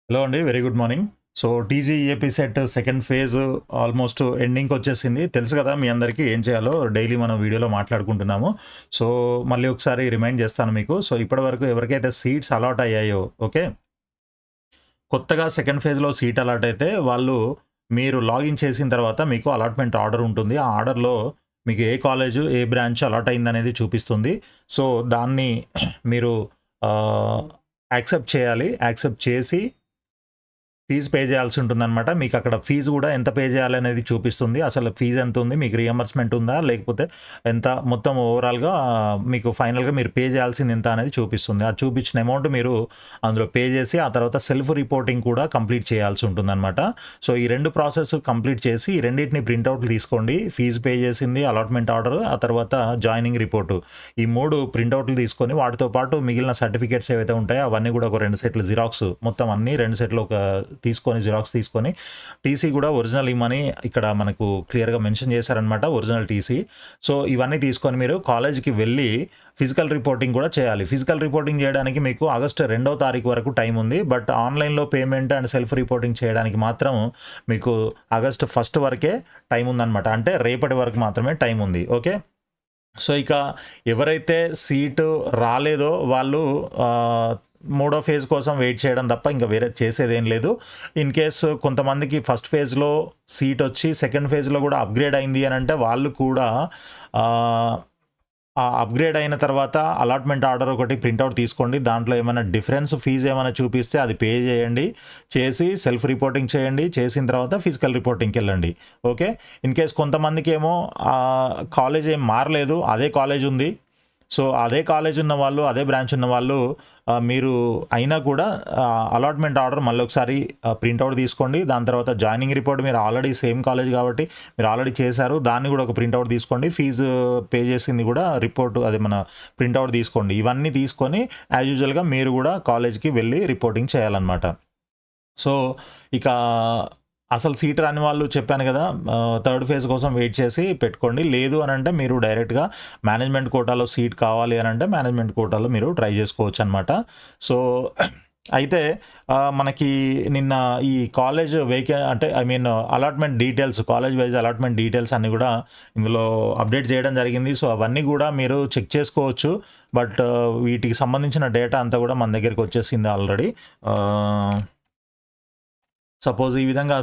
Hello అండి. Very good morning. So, TGEAP CET second phase almost ఎండింగ్‌కొచ్చేసింది. తెలుసు కదా మీ అందరికీ ఏం చేయాలో డైలీ మనం వీడియోలో మాట్లాడుకుంటున్నాము. సో, మళ్ళీ ఒకసారి రిమైండ్ చేస్తాను మీకు. సో, ఇప్పటివరకు ఎవరికైతే సీట్స్ అలాట్ అయ్యాయో ఓకే. కొత్తగా సెకండ్ ఫేజ్‌లో సీట్ అలాట్ అయితే వాళ్ళు మీరు లాగిన్ చేసిన తర్వాత మీకు అలాట్‌మెంట్ ఆర్డర్ ఉంటుంది. ఆ ఆర్డర్‌లో మీకు ఏ కాలేజు, ఏ బ్రాంచ్ అలాట్ అయిందనేది చూపిస్తుంది. సో, దాన్ని మీరు ఆహ్, యాక్సెప్ట్ చేయాలి. యాక్సెప్ట్ చేసి ఫీజ్ పే చేయాల్సి ఉంటుందనమాట. మీకు అక్కడ ఫీజు కూడా ఎంత పే చేయాలనేది చూపిస్తుంది. అసలు ఫీజ్ ఎంత ఉంది? మీకు రీయింబర్స్‌మెంట్ ఉందా? లేకపోతే ఎంత మొత్తం ఓవరాల్‌గా మీకు ఫైనల్‌గా మీరు పే చేయాల్సింది ఎంత అనేది చూపిస్తుంది. ఆ చూపించిన అమౌంట్ మీరు అందులో పే చేసి ఆ తర్వాత సెల్ఫ్ రిపోర్టింగ్ కూడా కంప్లీట్ చేయాల్సి ఉంటుందనమాట. సో, ఈ 2 ప్రాసెస్ కంప్లీట్ చేసి ఈ రెండిటిని ప్రింటౌట్లు తీసుకోండి. ఫీజు పే చేసింది, అలాట్‌మెంట్ ఆర్డర్, ఆ తర్వాత జాయినింగ్ రిపోర్టు. ఈ 3 ప్రింటౌట్లు తీసుకొని వాటితో పాటు మిగిలిన సర్టిఫికేట్స్ ఏవైతే ఉంటాయో అవన్నీ కూడా ఒక 2 సెట్‌లు జిరాక్స్ మొత్తం అన్నీ 2 సెట్‌లు తీసుకొని జిరాక్స్ తీసుకొని టీసీ కూడా ఒరిజినల్ ఇమ్మని ఇక్కడ మనకు క్లియర్‌గా మెన్షన్ చేశారనమాట. Original TC. సో, ఇవన్నీ తీసుకొని మీరు కాలేజ్‌కి వెళ్ళి ఫిజికల్ రిపోర్టింగ్ కూడా చేయాలి. ఫిజికల్ రిపోర్టింగ్ చేయడానికి మీకు ఆగస్టు 2వ తారీఖు వరకు టైం ఉంది. బట్ ఆన్‌లైన్‌లో పేమెంట్ అండ్ సెల్ఫ్ రిపోర్టింగ్ చేయడానికి మాత్రం మీకు ఆగస్టు 1 వరకే టైం ఉందనమాట. అంటే రేపటి వరకు మాత్రమే టైం ఉంది. ఓకే. సో, ఇక ఎవరైతే సీటు రాలేదో వాళ్ళు మూడో ఫేజ్ కోసం వెయిట్ చేయడం తప్ప ఇంకా వేరేది చేసేదేం లేదు. ఇన్ కేస్ కొంతమందికి ఫస్ట్ ఫేజ్‌లో సీటొచ్చి సెకండ్ ఫేజ్‌లో కూడా అప్‌గ్రేడ్ అయింది అనంటే వాళ్ళు కూడా ఆహ్, ఆ అప్‌గ్రేడ్ అయిన తర్వాత అలాట్‌మెంట్ ఆర్డర్ ఒకటి ప్రింటౌట్ తీసుకోండి. దాంట్లో ఏమైనా డిఫరెన్స్ ఫీజ్ ఏమైనా చూపిస్తే అది పే చేయండి. చేసి సెల్ఫ్ రిపోర్టింగ్ చేయండి. చేసిన తర్వాత ఫిజికల్ రిపోర్టింగ్‌కెళ్ళండి. ఓకే. ఇన్ కేస్ కొంతమందికేమో కాలేజ్ ఏం మారలేదు. అదే కాలేజ్ ఉంది. సో, అదే కాలేజ్ ఉన్న వాళ్ళు, అదే బ్రాంచ్ ఉన్న వాళ్ళు మీరు అయినా కూడా అలాట్‌మెంట్ ఆర్డర్ మళ్ళొకసారి ప్రింటౌట్ తీసుకోండి. దాని తర్వాత జాయినింగ్ రిపోర్ట్ మీరు ఆల్రెడీ సేమ్ కాలేజ్ కాబట్టి మీరు ఆల్రెడీ చేశారు. దాన్ని కూడా ఒక ప్రింటౌట్ తీసుకోండి. ఫీజు పే చేసింది కూడా రిపోర్ట్ అది మన ప్రింటౌట్ తీసుకోండి. ఇవన్నీ తీసుకొని యాజ్ యూజువల్‌గా మీరు కూడా కాలేజ్‌కి వెళ్ళి రిపోర్టింగ్ చేయాలన్నమాట. సో, ఇక అసలు సీట్ రాని వాళ్ళు చెప్పాను గదా! థర్డ్ ఫేజ్ కోసం వెయిట్ చేసి పెట్టుకోండి. లేదు అనంటే మీరు డైరెక్ట్‌గా మేనేజ్మెంట్ కోటాలో సీట్ కావాలి అనంటే మేనేజ్మెంట్ కోటాలో మీరు ట్రై చేసుకోవచ్చనమాట. సో, అయితే మనకి నిన్న ఈ కాలేజ్ అంటే I mean allotment details college wise allotment details అన్నీ గూడా ఇందులో అప్డేట్ చేయడం జరిగింది. సో, అవన్నీ గూడా మీరు చెక్ చేసుకోవచ్చు. బట్ వీటికి సంబంధించిన డేటా అంతా గూడా మన దగ్గరికి వచ్చేసింది ఆల్రెడీ. సపోజ్ ఈ విధంగా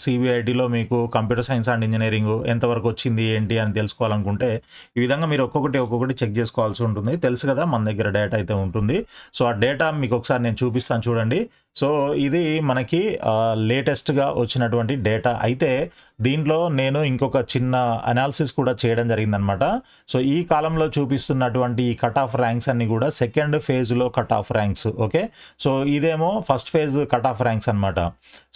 సీబీఐటీలో మీకు కంప్యూటర్ సైన్స్ అండ్ ఇంజినీరింగ్ ఎంతవరకు వచ్చింది ఏంటి అని తెలుసుకోవాలనుకుంటే ఈ విధంగా మీరు ఒక్కొక్కటి చెక్ చేసుకోవాల్సి ఉంటుంది. తెలుసు కదా మన దగ్గర డేటా అయితే ఉంటుంది. సో, ఆ డేటా మీకు ఒకసారి నేను చూపిస్తాను చూడండి. సో, ఇది మనకి లేటెస్ట్‌గా వచ్చినటువంటి డేటా. అయితే దీంట్లో నేను ఇంకొక చిన్న అనాలిసిస్ కూడా చేయడం జరిగిందనమాట. సో, ఈ కాలంలో చూపిస్తున్నటువంటి ఈ కట్ ఆఫ్ ర్యాంక్స్ అన్నీ కూడా సెకండ్ ఫేజ్‌లో cut off ranks. Okay. So, ఇదేమో first phase cut off ranks అనమాట.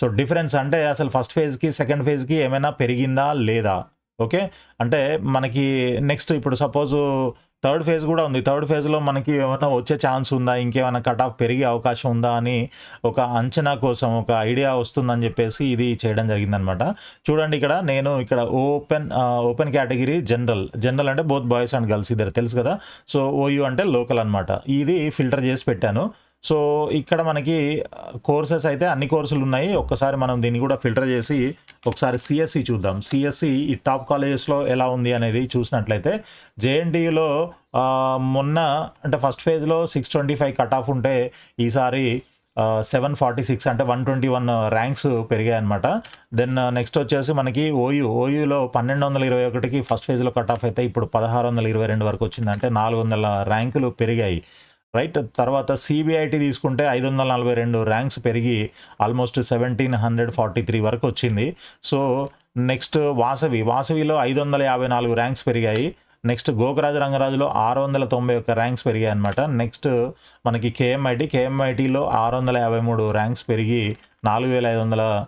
సో, డిఫరెన్స్ అంటే అసలు ఫస్ట్ ఫేజ్‌కి, సెకండ్ ఫేజ్‌కి ఏమైనా పెరిగిందా? లేదా? ఓకే. అంటే మనకి నెక్స్ట్ ఇప్పుడు సపోజు థర్డ్ ఫేజ్ గూడా ఉంది. థర్డ్ ఫేజ్‌లో మనకి ఏమన్నా వచ్చే ఛాన్స్ ఉందా? ఇంకేమైనా కట్ ఆఫ్ పెరిగే అవకాశం ఉందా? అని ఒక అంచనా కోసం ఒక ఐడియా వస్తుందని జెప్పేసి ఇది చేయడం జరిగిందనమాట. చూడండి నేను ఇక్కడ ఓపెన్ కేటగిరీ జనరల్ అంటే బోత్ బాయ్స్ అండ్ గర్ల్స్ ఇద్దరు తెలుసు కదా! సో, ఓయూ అంటే లోకల్ అనమాట. ఇది ఫిల్టర్ చేసి పెట్టాను. సో, ఇక్కడ మనకి కోర్సెస్ అయితే అన్ని కోర్సులున్నాయి. ఒక్కసారి మనం దీన్ని కూడా ఫిల్టర్ చేసి ఒకసారి సీఎస్ఈ చూద్దాం. సీఎస్ఈ ఈ టాప్ కాలేజెస్‌లో ఎలా ఉంది అనేది చూసినట్లయితే జేఎన్‌టీయూలో మొన్న అంటే ఫస్ట్ ఫేజ్‌లో 625 కట్ ఆఫ్ ఉంటే ఈసారి 746 అంటే 121 ర్యాంక్స్ పెరిగాయన్నమాట. దెన్ నెక్స్ట్ వచ్చేసి మనకి ఓయూలో 1221కి ఫస్ట్ ఫేజ్‌లో కట్ ఆఫ్ అయితే ఇప్పుడు 1622 వరకు వచ్చింది. అంటే 400 ర్యాంకులు పెరిగాయి. రైట్. తర్వాత సీబీఐటీ తీసుకుంటే 542 ర్యాంక్స్ పెరిగి ఆల్మోస్ట్ 1743 వరకు వచ్చింది. సో, నెక్స్ట్ వాసవిలో 554 ర్యాంక్స్ పెరిగాయి. నెక్స్ట్ గోకరాజు రంగరాజులో 691 ర్యాంక్స్ పెరిగాయన్నమాట. నెక్స్ట్ మనకి కేఎంఐటీలో 653 ర్యాంక్స్ పెరిగి 4512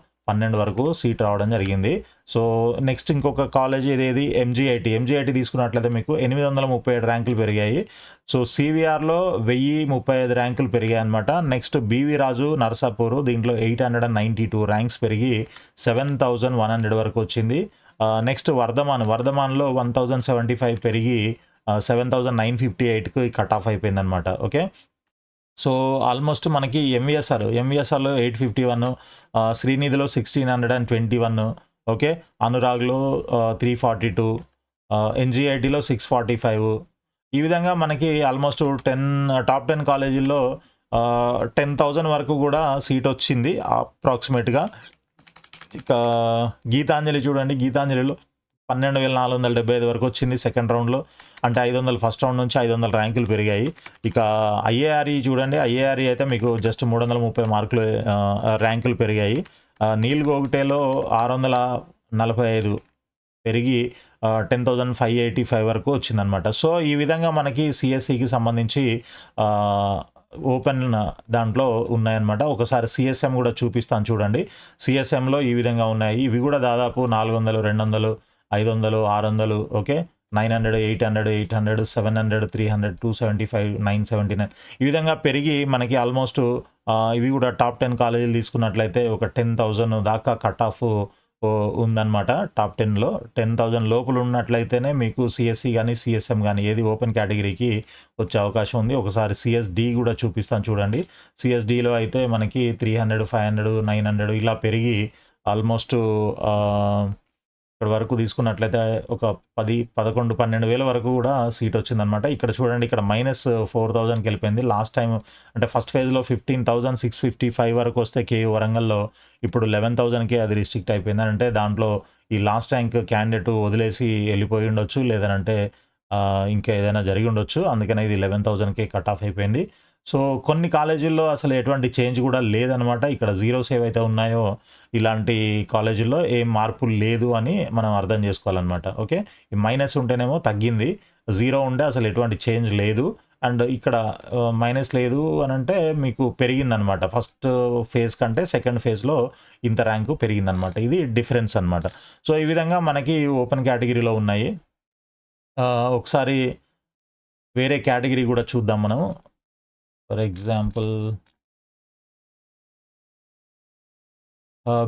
వరకు సీట్ రావడం జరిగింది. సో, నెక్స్ట్ ఇంకొక కాలేజ్ ఇదేది ఎంజీఐటీ తీసుకున్నట్లయితే మీకు 837 ర్యాంకులు పెరిగాయి. సో, సీవీఆర్‌లో 1035 ర్యాంకులు పెరిగాయన్నమాట. నెక్స్ట్ బీవీ రాజు నరసాపూర్ దీంట్లో 892 ర్యాంక్స్ పెరిగి 7100 వరకు వచ్చింది. నెక్స్ట్ వర్ధమాన్‌లో 1075 పెరిగి 7958కి కట్ ఆఫ్ అయిపోయిందన్నమాట. ఓకే. సో ఆల్మోస్ట్ మనకి ఎంవిఎస్ఆర్లో 851, శ్రీనిధిలో 1621, ఓకే, అనురాగ్లో 342, ఎన్జిఐటిలో 645. ఈ విధంగా మనకి ఆల్మోస్ట్ టాప్ 10 కాలేజీల్లో 10,000 వరకు కూడా సీట్ వచ్చింది అప్రాక్సిమేట్గా. ఇక గీతాంజలి చూడండి, గీతాంజలిలో 12,475 వరకు వచ్చింది సెకండ్ రౌండ్లో, అంటే 500 ఫస్ట్ రౌండ్ నుంచి 500 ర్యాంకులు పెరిగాయి. ఇక ఐఏఆర్ఈ చూడండి, ఐఏఆర్ఈ అయితే మీకు జస్ట్ 330 మార్కులు ర్యాంకులు పెరిగాయి. నీల్ గోగటేలో 645 పెరిగి 10,585 వరకు వచ్చిందనమాట. సో ఈ విధంగా మనకి సిఎస్సికి సంబంధించి ఓపెన్ దాంట్లో ఉన్నాయన్నమాట. ఒకసారి సిఎస్ఎం కూడా చూపిస్తాను చూడండి. సిఎస్ఎంలో ఈ విధంగా ఉన్నాయి. ఇవి కూడా దాదాపు 400, 200, 500, 600, ఓకే, 900, 800, 800, 700, 300, 275, 979 ఈ విధంగా పెరిగి మనకి ఆల్మోస్ట్ ఇవి కూడా టాప్ 10 కాలేజీలు తీసుకున్నట్లయితే ఒక 10,000 దాకా కట్ ఆఫ్ ఉందన్నమాట. టాప్ 10లో 10,000 లోపల ఉన్నట్లయితేనే మీకు సిఎస్సి కానీ సిఎస్ఎం కానీ ఏది ఓపెన్ కేటగిరీకి వచ్చే అవకాశం ఉంది. ఒకసారి సిఎస్డి కూడా చూపిస్తాను చూడండి. సిఎస్డిలో అయితే మనకి 300, 500, 900 ఇలా పెరిగి ఆల్మోస్ట్ ఇక్కడ వరకు తీసుకున్నట్లయితే ఒక 10, 11, 12,000 వరకు కూడా సీట్ వచ్చిందనమాట. ఇక్కడ చూడండి, ఇక్కడ -4,000కి వెళ్ళిపోయింది. లాస్ట్ టైం అంటే ఫస్ట్ ఫేజ్లో 15,655 వరకు వస్తే కేయూ వరంగల్లో ఇప్పుడు 11,000కే అది రిస్ట్రిక్ట్ అయిపోయింది. అంటే దాంట్లో ఈ లాస్ట్ ర్యాంక్ క్యాండిడేట్ వదిలేసి వెళ్ళిపోయి ఉండొచ్చు, లేదనంటే ఇంకా ఏదైనా జరిగి ఉండొచ్చు. అందుకనే ఇది 11,000కే కట్ ఆఫ్ అయిపోయింది. సో కొన్ని కాలేజీల్లో అసలు ఎటువంటి చేంజ్ కూడా లేదనమాట. ఇక్కడ జీరోస్ ఏవైతే ఉన్నాయో ఇలాంటి కాలేజీల్లో ఏం మార్పు లేదు అని మనం అర్థం చేసుకోవాలన్నమాట. ఓకే, ఈ మైనస్ ఉంటేనేమో తగ్గింది, జీరో ఉంటే అసలు ఎటువంటి చేంజ్ లేదు. అండ్ ఇక్కడ మైనస్ లేదు అని అంటే మీకు పెరిగిందనమాట. ఫస్ట్ ఫేజ్ కంటే సెకండ్ ఫేజ్లో ఇంత ర్యాంకు పెరిగిందనమాట. ఇది డిఫరెన్స్ అనమాట. సో ఈ విధంగా మనకి ఓపెన్ కేటగిరీలో ఉన్నాయి. ఒకసారి వేరే కేటగిరీ కూడా చూద్దాం మనం. For example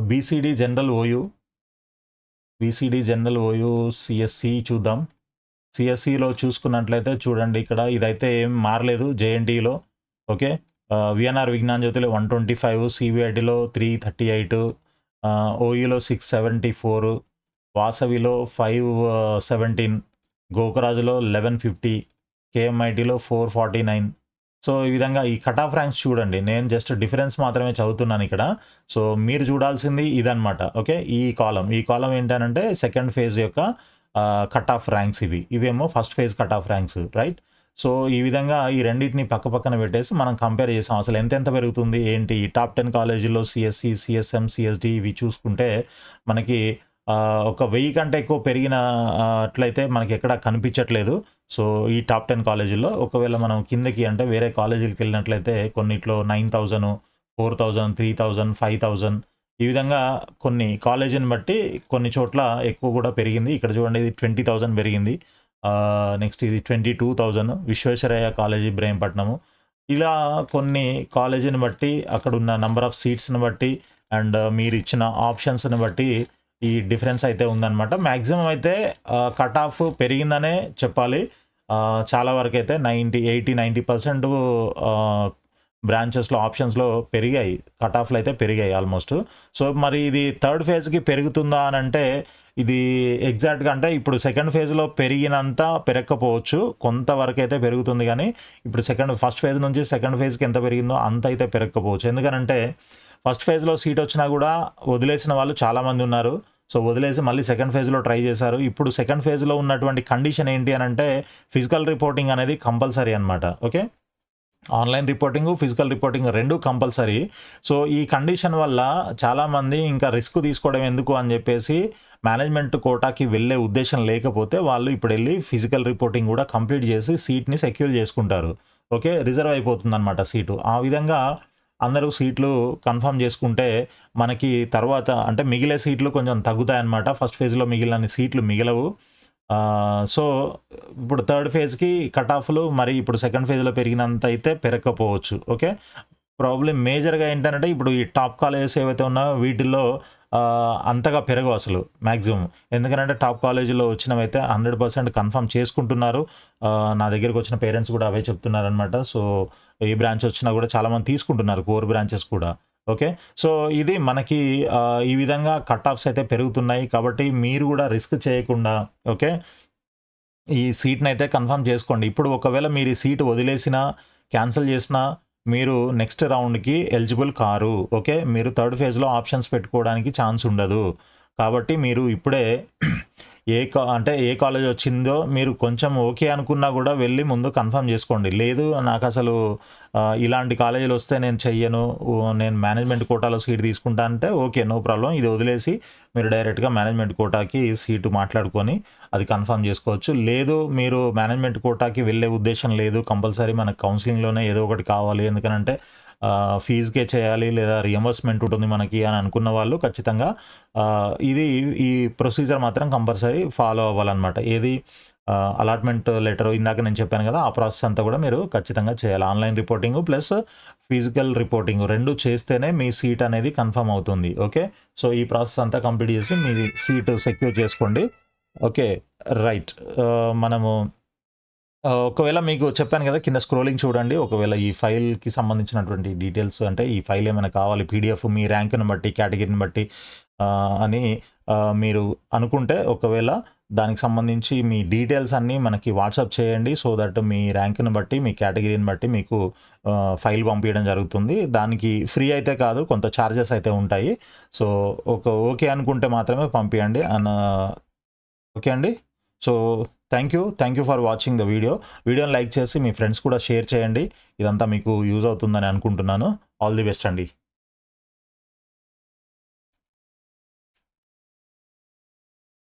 BCD general OU CSC చూద్దాం. సిఎస్సిలో చూసుకున్నట్లయితే చూడండి, ఇక్కడ ఇదైతే ఏం మారలేదు. జేఎన్టీలో ఓకే, విఎన్ఆర్ విజ్ఞాన్ జ్యోతిలో 125, సివిఐటిలో 338, ఓయూలో 674, వాసవిలో 517, గోకరాజులో 1150, కేఎంఐటీలో 449. సో ఈ విధంగా ఈ కట్ ఆఫ్ ర్యాంక్స్ చూడండి. నేను జస్ట్ డిఫరెన్స్ మాత్రమే చదువుతున్నాను ఇక్కడ. సో మీరు చూడాల్సింది ఇదనమాట. ఓకే, ఈ కాలం ఏంటంటే సెకండ్ ఫేజ్ యొక్క కట్ ఆఫ్ ర్యాంక్స్ ఇవేమో first phase cut off ranks, right. So ఈ విధంగా ఈ రెండింటిని పక్కన పెట్టేసి మనం కంపేర్ చేసాం. అసలు ఎంత పెరుగుతుంది ఏంటి ఈ టాప్ 10 కాలేజీల్లో సిఎస్సి, సిఎస్ఎం, సిఎస్డి ఇవి చూసుకుంటే మనకి ఒక 1000 కంటే ఎక్కువ పెరిగిన అట్లయితే మనకి ఎక్కడ కనిపించట్లేదు. సో ఈ టాప్ 10 కాలేజీల్లో ఒకవేళ మనం కిందకి అంటే వేరే కాలేజీలకు వెళ్ళినట్లయితే కొన్నిట్లో 9,000, 4,000, 3,000, 5,000 ఈ విధంగా కొన్ని కాలేజీని బట్టి కొన్ని చోట్ల ఎక్కువ కూడా పెరిగింది. ఇక్కడ చూడండి, ఇది 20,000 పెరిగింది. నెక్స్ట్ ఇది 22,000 విశ్వేశ్వరయ్య కాలేజీ ఇబ్రహీంపట్నము. ఇలా కొన్ని కాలేజీని బట్టి అక్కడ ఉన్న నెంబర్ ఆఫ్ సీట్స్ని బట్టి అండ్ మీరు ఇచ్చిన ఆప్షన్స్ని బట్టి ఈ డిఫరెన్స్ అయితే ఉందన్నమాట. మ్యాక్సిమం అయితే కట్ ఆఫ్ పెరిగిందనే చెప్పాలి. చాలా వరకు అయితే 80-90% బ్రాంచెస్లో ఆప్షన్స్లో పెరిగాయి, కట్ ఆఫ్లు అయితే పెరిగాయి ఆల్మోస్ట్. సో మరి ఇది థర్డ్ ఫేజ్కి పెరుగుతుందా అని అంటే ఇది ఎగ్జాక్ట్గా అంటే ఇప్పుడు సెకండ్ ఫేజ్లో పెరిగినంత పెరగకపోవచ్చు, కొంతవరకు అయితే పెరుగుతుంది. కానీ ఇప్పుడు ఫస్ట్ ఫేజ్ నుంచి సెకండ్ ఫేజ్కి ఎంత పెరిగిందో అంత అయితే పెరగకపోవచ్చు. ఎందుకనంటే ఫస్ట్ ఫేజ్లో సీట్ వచ్చినా కూడా వదిలేసిన వాళ్ళు చాలామంది ఉన్నారు. సో వదిలేసి మళ్ళీ సెకండ్ ఫేజ్లో ట్రై చేశారు. ఇప్పుడు సెకండ్ ఫేజ్లో ఉన్నటువంటి కండిషన్ ఏంటి అని అంటే ఫిజికల్ రిపోర్టింగ్ అనేది కంపల్సరీ అనమాట. Okay, online reporting, physical reporting రెండు కంపల్సరీ. సో ఈ కండిషన్ వల్ల చాలామంది ఇంకా రిస్క్ తీసుకోవడం ఎందుకు అని చెప్పేసి మేనేజ్మెంట్ కోటాకి వెళ్ళే ఉద్దేశం లేకపోతే వాళ్ళు ఇప్పుడు వెళ్ళి ఫిజికల్ రిపోర్టింగ్ కూడా కంప్లీట్ చేసి సీట్ని సెక్యూర్ చేసుకుంటారు. ఓకే, రిజర్వ్ అయిపోతుంది అనమాట సీటు. ఆ విధంగా అందరూ సీట్లు కన్ఫర్మ్ చేసుకుంటే మనకి తర్వాత అంటే మిగిలే సీట్లు కొంచెం తగ్గుతాయన్నమాట. ఫస్ట్ ఫేజ్లో మిగిలిన సీట్లు మిగలవు. సో ఇప్పుడు థర్డ్ ఫేజ్కి కట్ ఆఫ్లు మరి ఇప్పుడు సెకండ్ ఫేజ్లో పెరిగినంత అయితే పెరగకపోవచ్చు. ఓకే, ప్రాబ్లమ్ మేజర్‌గా ఏంటంటే ఇప్పుడు ఈ టాప్ కాలేజెస్ ఏవైతే ఉన్నాయో వీటిల్లో అంతగా పెరగవు అసలు మాక్సిమం. ఎందుకనంటే టాప్ కాలేజీలో వచ్చినవైతే 100% కన్ఫర్మ్ చేసుకుంటున్నారు. నా దగ్గరికొచ్చిన పేరెంట్స్ కూడా అవే చెప్తున్నారనమాట. సో, ఏ బ్రాంచ్ వచ్చినా కూడా చాలామంది తీసుకుంటున్నారు కోర్ బ్రాంచెస్ కూడా. ఓకే. సో, ఇది మనకి ఈ విధంగా కట్ ఆఫ్స్ అయితే పెరుగుతున్నాయి. కాబట్టి మీరు కూడా రిస్క్ చేయకుండా ఓకే. ఈ సీట్‌నైతే కన్ఫర్మ్ చేసుకోండి. ఇప్పుడు ఒకవేళ మీరు ఈ సీట్ వదిలేసినా, క్యాన్సిల్ చేసినా మీరు నెక్స్ట్ రౌండ్‌కి ఎలిజిబుల్ కారు. ఓకే. మీరు థర్డ్ ఫేజ్‌లో ఆప్షన్స్ పెట్టుకోవడానికి ఛాన్స్ ఉండదు. కాబట్టి మీరు ఇప్పుడే అంటే ఏ కాలేజ్ వచ్చిందో మీరు కొంచెం ఓకే అనుకున్నా కూడా వెళ్ళి ముందు కన్ఫర్మ్ చేసుకోండి. లేదు నాకసలు ఇలాంటి కాలేజీలు వస్తే నేను చెయ్యను. నేను మేనేజ్మెంట్ కోటాలో సీట్ తీసుకుంటా అంటే ఓకే. No problem. ఇది వదిలేసి మీరు డైరెక్ట్‌గా మేనేజ్మెంట్ కోటాకి సీటు మాట్లాడుకొని అది కన్ఫర్మ్ చేసుకోవచ్చు. లేదు మీరు మేనేజ్మెంట్ కోటాకి వెళ్ళే ఉద్దేశం లేదు. కంపల్సరీ మనకు కౌన్సెలింగ్‌లోనే ఏదో ఒకటి కావాలి. ఎందుకనంటే ఫీజ్‌కే చేయాలి లేదా రియంబర్స్‌మెంట్ ఉంటుంది మనకి అని అనుకున్న వాళ్ళు ఖచ్చితంగా ఈ ప్రొసీజర్ మాత్రం కంపల్సరీ ఫాలో అవ్వాలన్నమాట. ఏది అలాట్‌మెంట్ లెటర్ ఇందాక నేను చెప్పాను కదా! ఆ ప్రాసెస్ అంతా కూడా మీరు ఖచ్చితంగా చేయాలి. Online reporting plus physical reporting 2 చేస్తేనే మీ సీట్ అనేది కన్ఫర్మ్ అవుతుంది. ఓకే. సో, ఈ ప్రాసెస్ అంతా కంప్లీట్ చేసి మీ సీట్ సెక్యూర్ చేసుకోండి. ఓకే. రైట్. మనము ఒకవేళ మీకు చెప్పాను కదా! కింద స్క్రోలింగ్ చూడండి. ఒకవేళ ఈ ఫైల్‌కి సంబంధించినటువంటి డీటెయిల్స్ అంటే ఈ ఫైల్ ఏమైనా కావాలి పీడీఎఫ్ మీ ర్యాంక్‌ని బట్టి, కేటగిరీని బట్టి అని మీరు అనుకుంటే ఒకవేళ దానికి సంబంధించి మీ డీటెయిల్స్ అన్నీ మనకి వాట్సాప్ చేయండి. సో దట్ మీ ర్యాంక్‌ని బట్టి, మీ కేటగిరీని బట్టి మీకు ఫైల్ పంపియడం జరుగుతుంది. దానికి ఫ్రీ అయితే కాదు. కొంత చార్జెస్ అయితే ఉంటాయి. సో, ఓకే అనుకుంటే మాత్రమే పంపియండి. ఓకే అండి. So, thank you for watching the video. వీడియోని లైక్ చేసి మీ ఫ్రెండ్స్ కూడా షేర్ చేయండి. ఇదంతా మీకు యూజ్ అవుతుందని అనుకుంటున్నాను. ఆల్ ది బెస్ట్ అండి.